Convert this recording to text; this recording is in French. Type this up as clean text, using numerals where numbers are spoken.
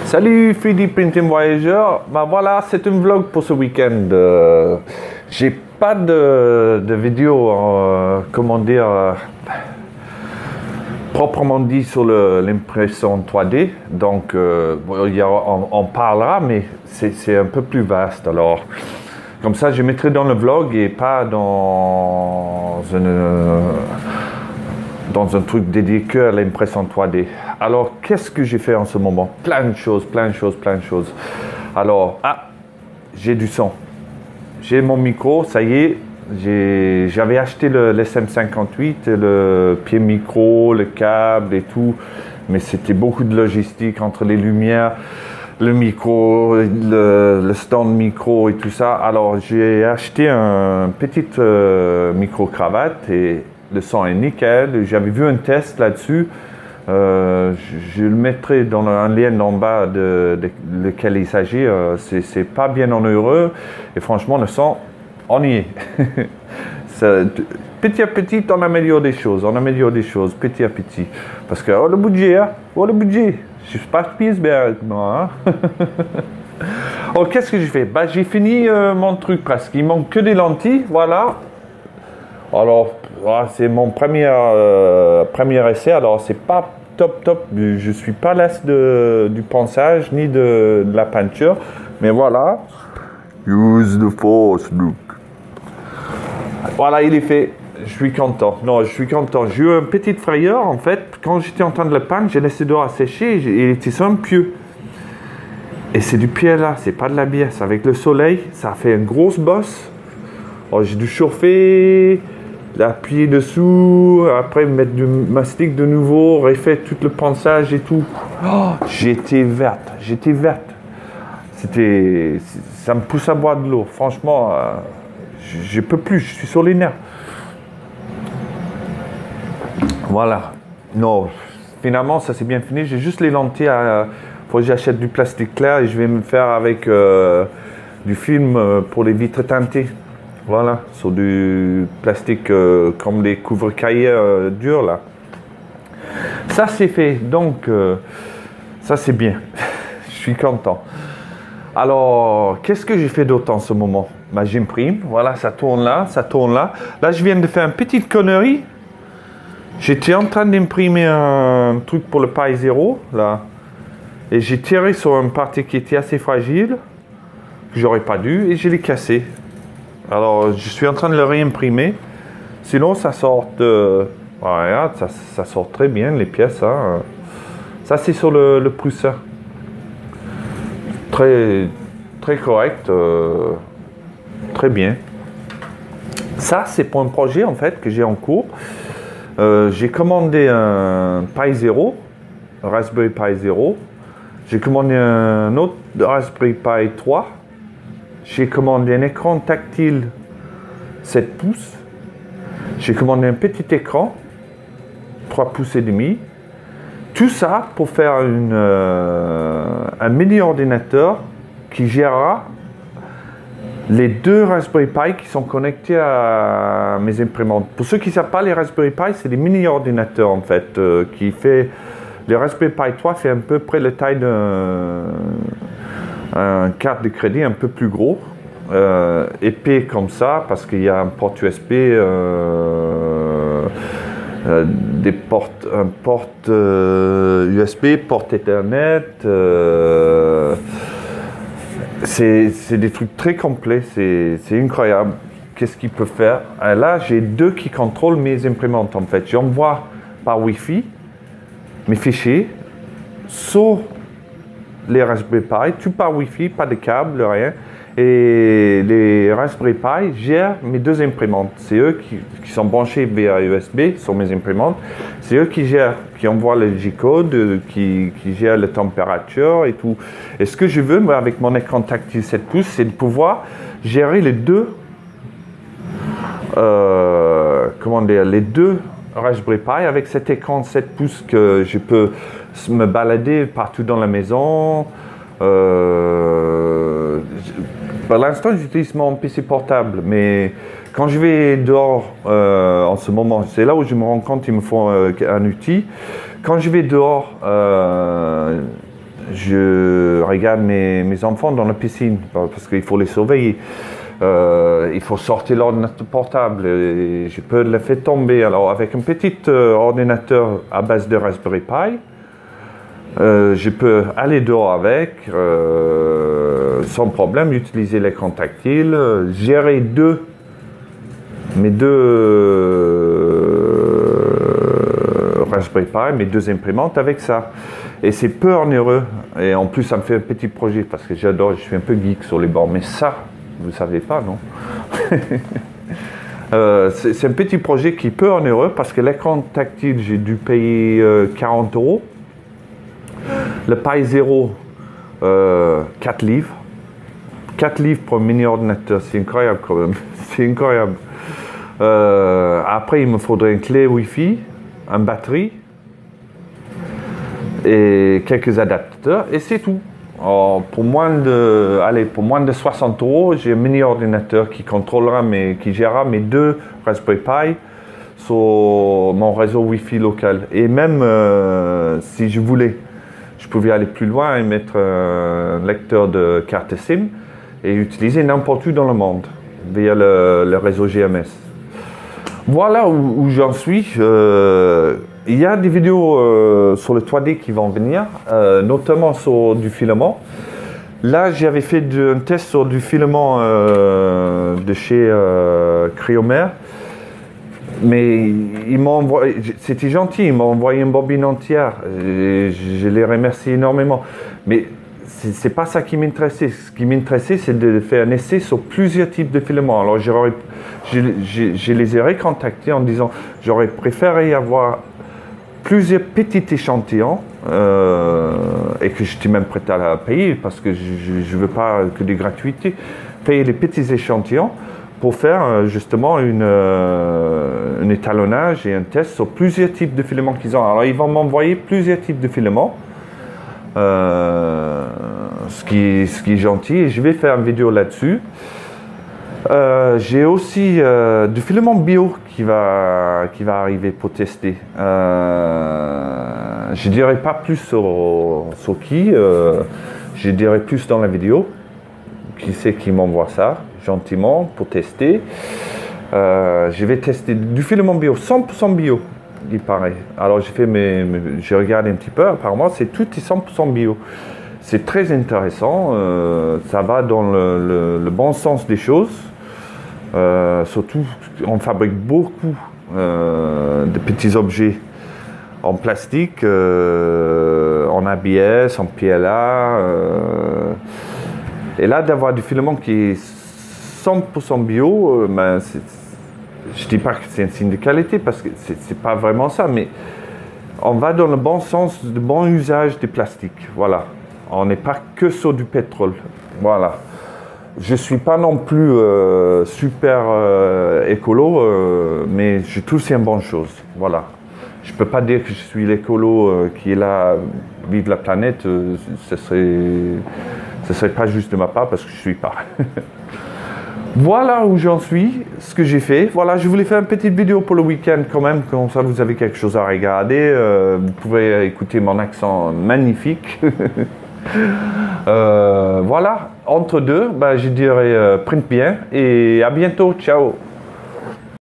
Salut 3D Printing Voyageur, ben voilà, c'est un vlog pour ce week-end. J'ai pas de vidéo, comment dire, proprement dit sur l'impression 3D, donc on parlera, mais c'est un peu plus vaste. Alors, comme ça, je mettrai dans le vlog et pas dans un truc dédié que à l'impression 3D. Alors, qu'est-ce que j'ai fait en ce moment? Plein de choses. Alors, j'ai du son. J'ai mon micro, ça y est. J'avais acheté le SM58, le pied micro, le câble et tout. Mais c'était beaucoup de logistique entre les lumières, le micro, le stand micro et tout ça. Alors, j'ai acheté un petit micro-cravate et le son est nickel. J'avais vu un test là-dessus. Je le mettrai dans un lien en bas de lequel il s'agit. C'est pas bien onéreux et franchement le son, on y est. Petit à petit, on améliore des choses, petit à petit. Parce que le budget, je suis pas Spielberg, moi. Hein? Oh, qu'est-ce que j'ai fait? Bah, j'ai fini mon truc presque. Il manque que des lentilles, voilà. Alors, c'est mon premier essai. Alors, c'est pas top. Je suis pas las du ponçage ni de la peinture. Mais voilà. Use the force, Luke. Voilà, il est fait. Je suis content. J'ai eu une petite frayeur, en fait. Quand j'étais en train de le peindre, j'ai laissé dehors à sécher. Il était sur un pieu. Et c'est du pied là, c'est pas de la bière. C'est avec le soleil, ça a fait une grosse bosse. Alors, j'ai dû chauffer, l'appuyer dessous, après mettre du mastic de nouveau, refait tout le ponçage et tout. Oh, j'étais verte. Ça me pousse à boire de l'eau. Franchement, je peux plus, je suis sur les nerfs. Voilà. Non, finalement, ça c'est bien fini. J'ai juste les lentilles faut que j'achète du plastique clair et je vais me faire avec du film pour les vitres teintées. Voilà, sur du plastique comme des couvre-cahiers durs là. Ça c'est fait, donc ça c'est bien. Je suis content. Alors, qu'est-ce que j'ai fait d'autre en ce moment? Bah, j'imprime, voilà, ça tourne là. Là, je viens de faire une petite connerie. J'étais en train d'imprimer un truc pour le Pi 0, là. Et j'ai tiré sur une partie qui était assez fragile, que j'aurais pas dû, et je l'ai cassé. Alors, je suis en train de le réimprimer. Sinon, ça sort regarde, ça sort très bien, les pièces. Hein. Ça, c'est sur le Prusa. Très correct. Très bien. Ça, c'est pour un projet, en fait, que j'ai en cours. J'ai commandé un Pi 0, un Raspberry Pi 0. J'ai commandé un autre Raspberry Pi 3. J'ai commandé un écran tactile 7 pouces. J'ai commandé un petit écran 3 pouces et demi. Tout ça pour faire un mini ordinateur qui gérera les deux Raspberry Pi qui sont connectés à mes imprimantes. Pour ceux qui ne savent pas, les Raspberry Pi, c'est des mini ordinateurs en fait, qui fait... Le Raspberry Pi 3 fait à peu près la taille d'un carte de crédit un peu plus gros, épais comme ça, parce qu'il y a un port USB, un port USB, port Ethernet. C'est des trucs très complets, c'est incroyable. Qu'est-ce qu'il peut faire? Là, j'ai deux qui contrôlent mes imprimantes en fait. J'envoie par Wi-Fi mes fichiers sur les Raspberry Pi, tout par Wi-Fi, pas de câble, rien. Et les Raspberry Pi gèrent mes deux imprimantes. C'est eux qui sont branchés via USB sur mes imprimantes. C'est eux qui gèrent, qui envoient le G-code, qui gèrent la température et tout. Et ce que je veux, moi, avec mon écran tactile 7 pouces, c'est de pouvoir gérer les deux, les deux Raspberry Pi avec cet écran 7 pouces que je peux me balader partout dans la maison. Pour l'instant, j'utilise mon PC portable, mais quand je vais dehors en ce moment, c'est là où je me rends compte qu'il me faut un outil. Quand je vais dehors, je regarde mes enfants dans la piscine parce qu'il faut les surveiller. Il faut sortir l'ordinateur portable et je peux le faire tomber. Alors avec un petit ordinateur à base de Raspberry Pi, je peux aller dehors avec sans problème, utiliser l'écran tactile, gérer mes deux Raspberry Pi, mes deux imprimantes avec ça. Et c'est peu onéreux. Et en plus, ça me fait un petit projet parce que j'adore, je suis un peu geek sur les bords. Mais ça, vous ne savez pas, non? C'est un petit projet qui est peu onéreux parce que l'écran tactile, j'ai dû payer 40 €. Le Pi 0, 4 livres. 4 livres pour un mini ordinateur, c'est incroyable quand même. C'est incroyable. Après, il me faudrait une clé Wi-Fi, une batterie et quelques adaptateurs et c'est tout. Alors, pour moins de 60 €, j'ai un mini ordinateur qui contrôlera qui gérera mes deux Raspberry Pi sur mon réseau Wi-Fi local. Et même si je voulais, je pouvais aller plus loin et mettre un lecteur de carte SIM et utiliser n'importe où dans le monde via le réseau GMS. Voilà où j'en suis. Il y a des vidéos sur le 3D qui vont venir, notamment sur du filament. Là, j'avais fait un test sur du filament de chez Cryomer. Mais ils m'ont envoyé, c'était gentil, ils m'ont envoyé une bobine entière. Et je les remercie énormément. Mais c'est pas ça qui m'intéressait. Ce qui m'intéressait, c'est de faire un essai sur plusieurs types de filaments. Alors, je les ai recontactés en disant j'aurais préféré avoir plusieurs petits échantillons et que j'étais même prêt à payer parce que je ne veux pas que des gratuités. Payer les petits échantillons pour faire justement un étalonnage et un test sur plusieurs types de filaments qu'ils ont. Alors, ils vont m'envoyer plusieurs types de filaments. Ce qui est gentil, et je vais faire une vidéo là-dessus. J'ai aussi du filament bio qui va arriver pour tester. Je dirais pas plus sur qui, je dirais plus dans la vidéo. Qui c'est qui m'envoie ça gentiment pour tester. Je vais tester du filament bio, 100% bio. Il paraît. Alors j'ai regardé un petit peu, apparemment c'est tout est 100% bio. C'est très intéressant, ça va dans le bon sens des choses. Surtout, on fabrique beaucoup de petits objets en plastique, en ABS, en PLA. Et là, d'avoir du filament qui est 100% bio, je ne dis pas que c'est un signe de qualité parce que c'est pas vraiment ça, mais on va dans le bon sens, le bon usage des plastiques. Voilà. On n'est pas que sur du pétrole. Voilà. Je ne suis pas non plus super écolo, mais je trouve que c'est une bonne chose. Voilà. Je ne peux pas dire que je suis l'écolo qui est là, vive la planète. Ce serait pas juste de ma part parce que je ne suis pas. Voilà où j'en suis, ce que j'ai fait. Voilà, je voulais faire une petite vidéo pour le week-end quand même, comme ça vous avez quelque chose à regarder. Vous pouvez écouter mon accent magnifique. Voilà, entre deux, je dirais print bien et à bientôt, ciao.